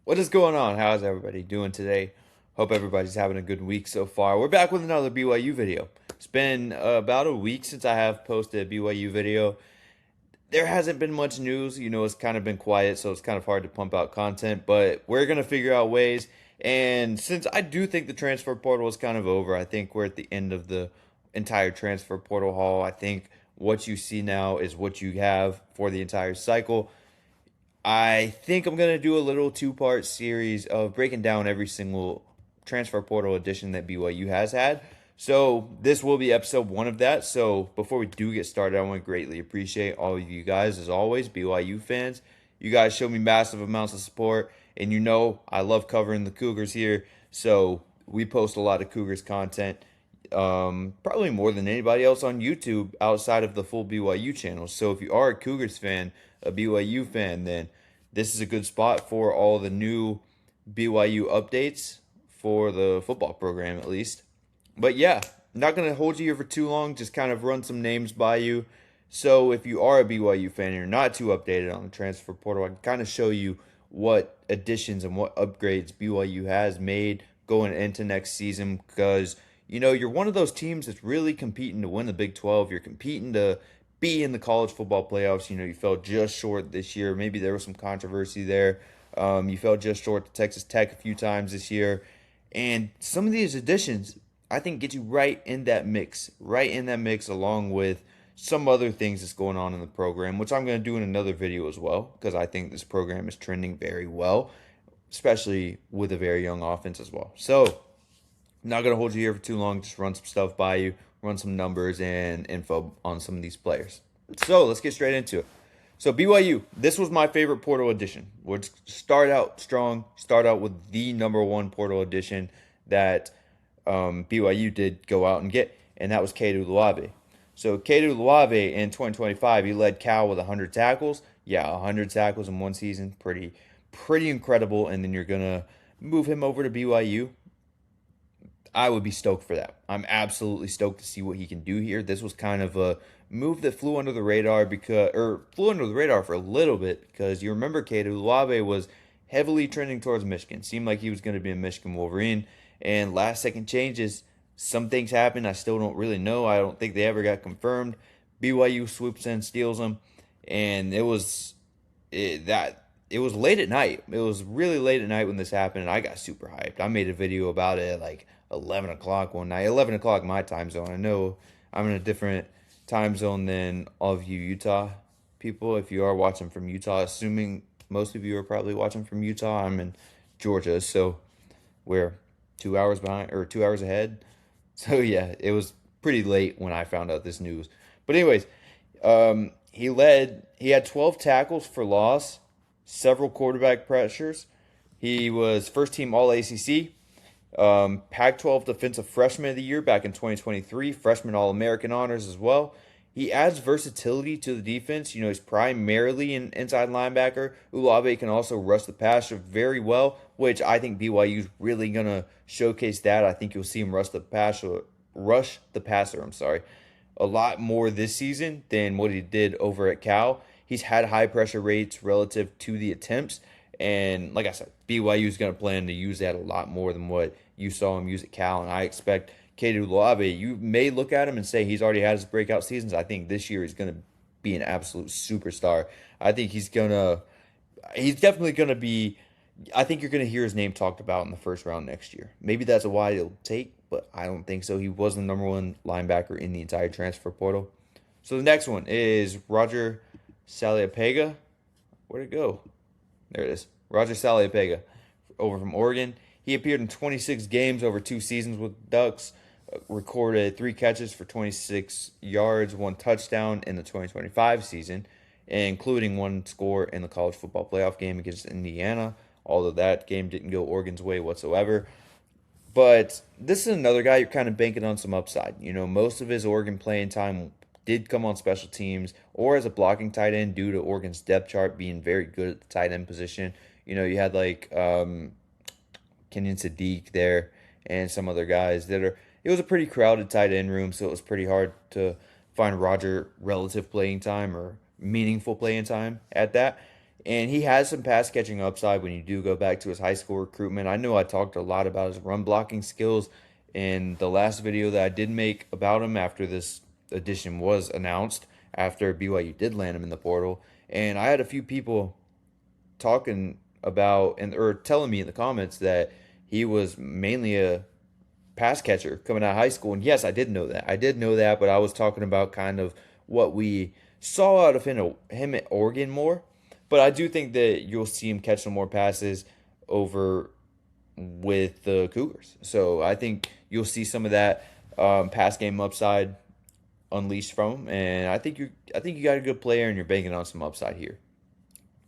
What is going on? How's everybody doing today? Hope everybody's having a good week so far. We're back with another BYU video. It's been about a week since I have posted a BYU video. There hasn't been much news. It's kind of been quiet, so it's kind of hard to pump out content, but we're going to figure out ways. And since I do think the transfer portal is kind of over, I think we're at the end of the entire transfer portal haul. I think what you see now is what you have for the entire cycle. I think I'm going to do a little two-part series of breaking down every single transfer portal edition that BYU has had. So this will be episode one of that. So before we do get started, I want to greatly appreciate all of you guys, as always, BYU fans. You guys show me massive amounts of support, and I love covering the Cougars here. So we post a lot of Cougars content, probably more than anybody else on YouTube outside of the full BYU channel. So if you are a Cougars fan, a BYU fan, then this is a good spot for all the new BYU updates for the football program, at least. But yeah, not going to hold you here for too long, just kind of run some names by you. So if you are a BYU fan and you're not too updated on the transfer portal, I can kind of show you what additions and what upgrades BYU has made going into next season, because you're one of those teams that's really competing to win the Big 12. You're competing to be in the college football playoffs. You fell just short this year. Maybe there was some controversy there. You fell just short to Texas Tech a few times this year. And some of these additions, I think, get you right in that mix, along with some other things that's going on in the program, which I'm going to do in another video as well, because I think this program is trending very well, especially with a very young offense as well. So, I'm not going to hold you here for too long, just run some stuff by you, run some numbers and info on some of these players. So, let's get straight into it. So, BYU, this was my favorite portal edition. We'll start out strong, start out with the number one portal edition that BYU did go out and get, and that was Cade Uluave. So Cade Uluave in 2025, he led Cal with 100 tackles. Yeah, 100 tackles in one season, pretty incredible. And then you're gonna move him over to BYU. I would be stoked for that. I'm absolutely stoked to see what he can do here. This was kind of a move that flew under the radar for a little bit, because you remember Cade Uluave was heavily trending towards Michigan. Seemed like he was going to be a Michigan Wolverine. And last second changes, some things happened. I still don't really know. I don't think they ever got confirmed. BYU swoops in, steals them, and it was late at night. It was really late at night when this happened, and I got super hyped. I made a video about it at like 11 o'clock one night. 11 o'clock my time zone. I know I'm in a different time zone than all of you Utah people. If you are watching from Utah, assuming most of you are probably watching from Utah, I'm in Georgia, so we're 2 hours behind, or 2 hours ahead. So yeah, it was pretty late when I found out this news. But anyways, he had 12 tackles for loss, several quarterback pressures. He was first team All ACC, Pac-12 Defensive Freshman of the Year back in 2023, freshman All-American honors as well. He adds versatility to the defense. He's primarily an inside linebacker. Uluave can also rush the passer very well, which I think BYU is really going to showcase that. I think you'll see him rush the passer, a lot more this season than what he did over at Cal. He's had high pressure rates relative to the attempts. And like I said, BYU is going to plan to use that a lot more than what you saw him use at Cal. And I expect Cade Uluave, you may look at him and say he's already had his breakout seasons. I think this year he's going to be an absolute superstar. I think he's definitely going to be, I think you're going to hear his name talked about in the first round next year. Maybe that's a while it'll take, but I don't think so. He was the number one linebacker in the entire transfer portal. So the next one is Roger Saleapaga. Where'd it go? There it is. Roger Saleapaga, over from Oregon. He appeared in 26 games over 2 seasons with Ducks, recorded 3 catches for 26 yards, 1 touchdown in the 2025 season, including 1 score in the college football playoff game against Indiana, although that game didn't go Oregon's way whatsoever. But this is another guy you're kind of banking on some upside. Most of his Oregon playing time did come on special teams or as a blocking tight end due to Oregon's depth chart being very good at the tight end position. You had like Kenyon Sadiq there and some other guys it was a pretty crowded tight end room, so it was pretty hard to find Roger relative playing time or meaningful playing time at that. And he has some pass catching upside when you do go back to his high school recruitment. I know I talked a lot about his run blocking skills in the last video that I did make about him after this addition was announced, after BYU did land him in the portal. And I had a few people talking about and or telling me in the comments that he was mainly a pass catcher coming out of high school. And yes, I did know that. I did know that, but I was talking about kind of what we saw out of him at Oregon more. But I do think that you'll see him catch some more passes over with the Cougars. So I think you'll see some of that pass game upside unleashed from him. And I think you got a good player, and you're banking on some upside here.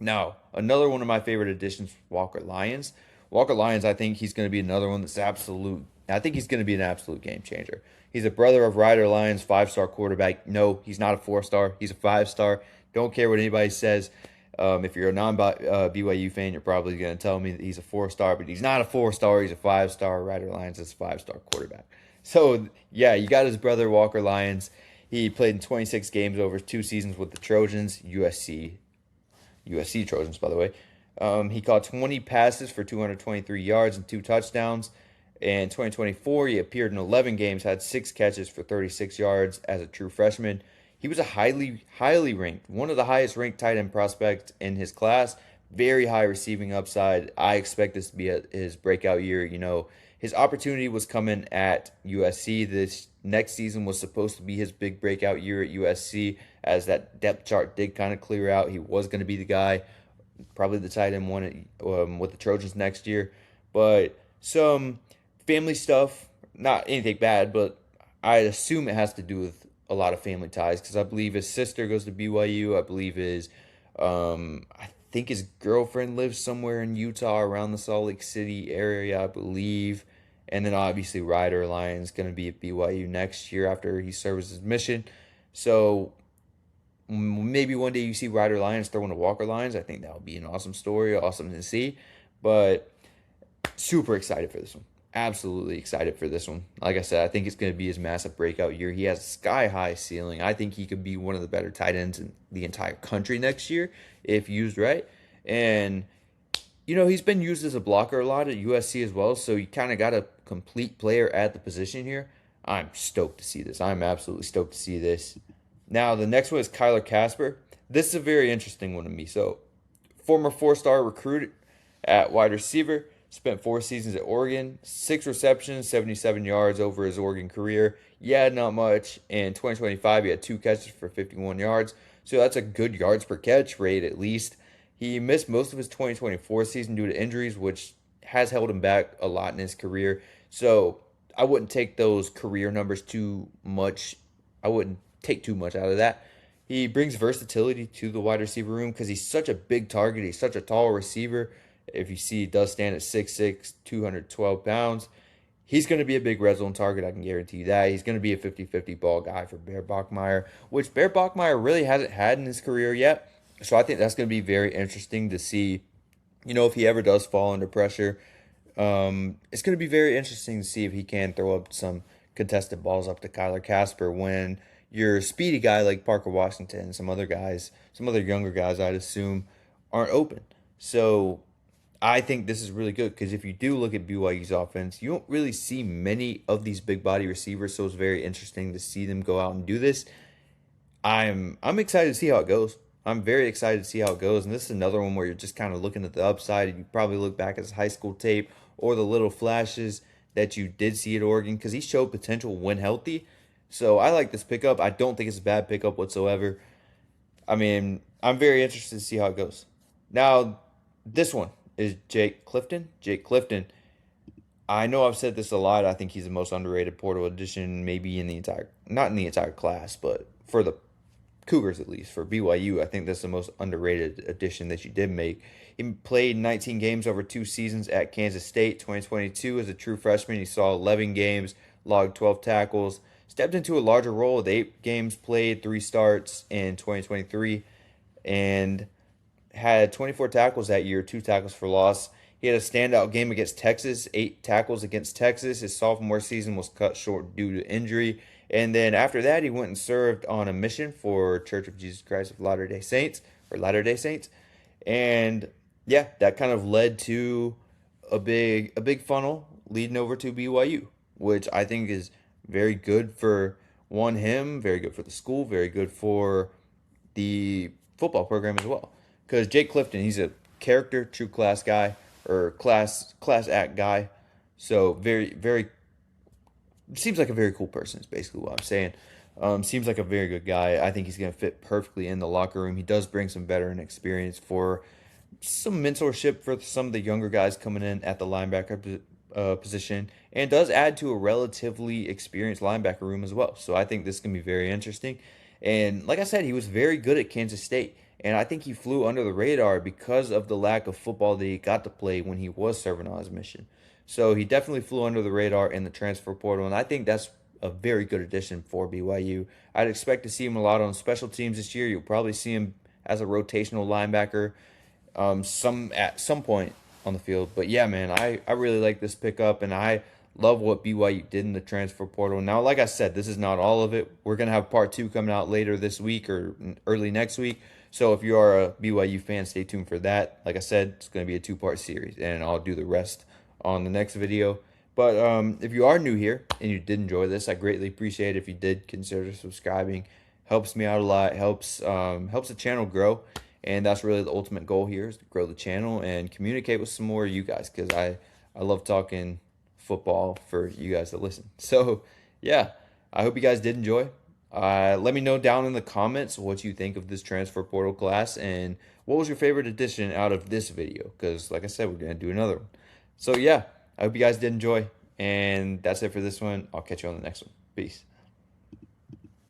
Now, another one of my favorite additions, Walker Lyons. Walker Lyons, I think he's going to be another one that's absolute. I think he's going to be an absolute game changer. He's a brother of Ryder Lyons, 5-star quarterback. No, he's not a 4-star. He's a 5-star. Don't care what anybody says. If you're a non-BYU fan, you're probably going to tell me that he's a 4-star, but he's not a 4-star. He's a 5-star. Ryder Lyons is a 5-star quarterback. So, yeah, you got his brother, Walker Lyons. He played in 26 games over 2 seasons with the Trojans, USC Trojans, by the way. He caught 20 passes for 223 yards and 2 touchdowns. In 2024, he appeared in 11 games, had 6 catches for 36 yards as a true freshman. He was a highly ranked, one of the highest ranked tight end prospects in his class. Very high receiving upside. I expect this to be his breakout year. His opportunity was coming at USC. This next season was supposed to be his big breakout year at USC, as that depth chart did kind of clear out. He was going to be the guy, probably the tight end one with the Trojans next year. But some family stuff, not anything bad, but I assume it has to do with a lot of family ties, because I believe his sister goes to BYU. I believe I think his girlfriend lives somewhere in Utah around the Salt Lake City area, I believe. And then obviously Ryder Lyons going to be at BYU next year after he serves his mission. So maybe one day you see Ryder Lyons throwing to Walker Lyons. I think that would be an awesome story, awesome to see. But super excited for this one. Absolutely excited for this one. Like I said, I think it's going to be his massive breakout year. He has a sky-high ceiling. I think he could be one of the better tight ends in the entire country next year if used right. And, he's been used as a blocker a lot at USC as well, so you kind of got a complete player at the position here. I'm stoked to see this. I'm absolutely stoked to see this. Now, the next one is Kasper. This is a very interesting one to me. So, former 4-star recruit at wide receiver. Spent 4 seasons at Oregon, 6 receptions, 77 yards over his Oregon career. Yeah, not much. In 2025, he had 2 catches for 51 yards. So that's a good yards per catch rate at least. He missed most of his 2024 season due to injuries, which has held him back a lot in his career. So I wouldn't take those career numbers too much. I wouldn't take too much out of that. He brings versatility to the wide receiver room because he's such a big target. He's such a tall receiver. If you see, he does stand at 6'6", 212 pounds. He's going to be a big red zone target, I can guarantee you that. He's going to be a 50-50 ball guy for Bear Bachmeier, which Bear Bachmeier really hasn't had in his career yet. So I think that's going to be very interesting to see, if he ever does fall under pressure. It's going to be very interesting to see if he can throw up some contested balls up to Kasper when your speedy guy like Parker Washington and some other younger guys, I'd assume, aren't open. So I think this is really good because if you do look at BYU's offense, you don't really see many of these big body receivers, so it's very interesting to see them go out and do this. I'm excited to see how it goes. I'm very excited to see how it goes, and this is another one where you're just kind of looking at the upside, and you probably look back at his high school tape or the little flashes that you did see at Oregon because he showed potential when healthy. So I like this pickup. I don't think it's a bad pickup whatsoever. I mean, I'm very interested to see how it goes. Now, this one is Clifton. Jake Clifton. I know I've said this a lot. I think he's the most underrated portal addition, maybe not in the entire class, but for the Cougars at least. For BYU, I think that's the most underrated addition that you did make. He played 19 games over 2 seasons at Kansas State. 2022 as a true freshman, he saw 11 games, logged 12 tackles, stepped into a larger role with 8 games played, 3 starts in 2023, and had 24 tackles that year, 2 tackles for loss. He had a standout game against Texas, 8 tackles against Texas. His sophomore season was cut short due to injury. And then after that, he went and served on a mission for Church of Jesus Christ of Latter-day Saints. And yeah, that kind of led to a big funnel leading over to BYU, which I think is very good for him, very good for the school, very good for the football program as well. Because Jake Clifton, he's a character, true class guy, or class act guy. So very seems like a very cool person. Is basically what I'm saying. Seems like a very good guy. I think he's going to fit perfectly in the locker room. He does bring some veteran experience for some mentorship for some of the younger guys coming in at the linebacker position, and does add to a relatively experienced linebacker room as well. So I think this can be very interesting. And like I said, he was very good at Kansas State, and I think he flew under the radar because of the lack of football that he got to play when he was serving on his mission. So he definitely flew under the radar in the transfer portal, and I think that's a very good addition for BYU. I'd expect to see him a lot on special teams this year. You'll probably see him as a rotational linebacker at some point on the field. But yeah, man, I really like this pickup, and I love what BYU did in the transfer portal. Now, like I said, this is not all of it. We're going to have part 2 coming out later this week or early next week. So if you are a BYU fan, stay tuned for that. Like I said, it's going to be a 2-part series, and I'll do the rest on the next video. But if you are new here and you did enjoy this, I greatly appreciate it if you did consider subscribing. Helps me out a lot. Helps the channel grow. And that's really the ultimate goal here, is to grow the channel and communicate with some more of you guys, because I love talking football for you guys to listen. So, yeah, I hope you guys did enjoy. Let me know down in the comments what you think of this transfer portal class, and what was your favorite addition out of this video, because like I said, we're going to do another one. So, yeah, I hope you guys did enjoy, and that's it for this one. I'll catch you on the next one. Peace.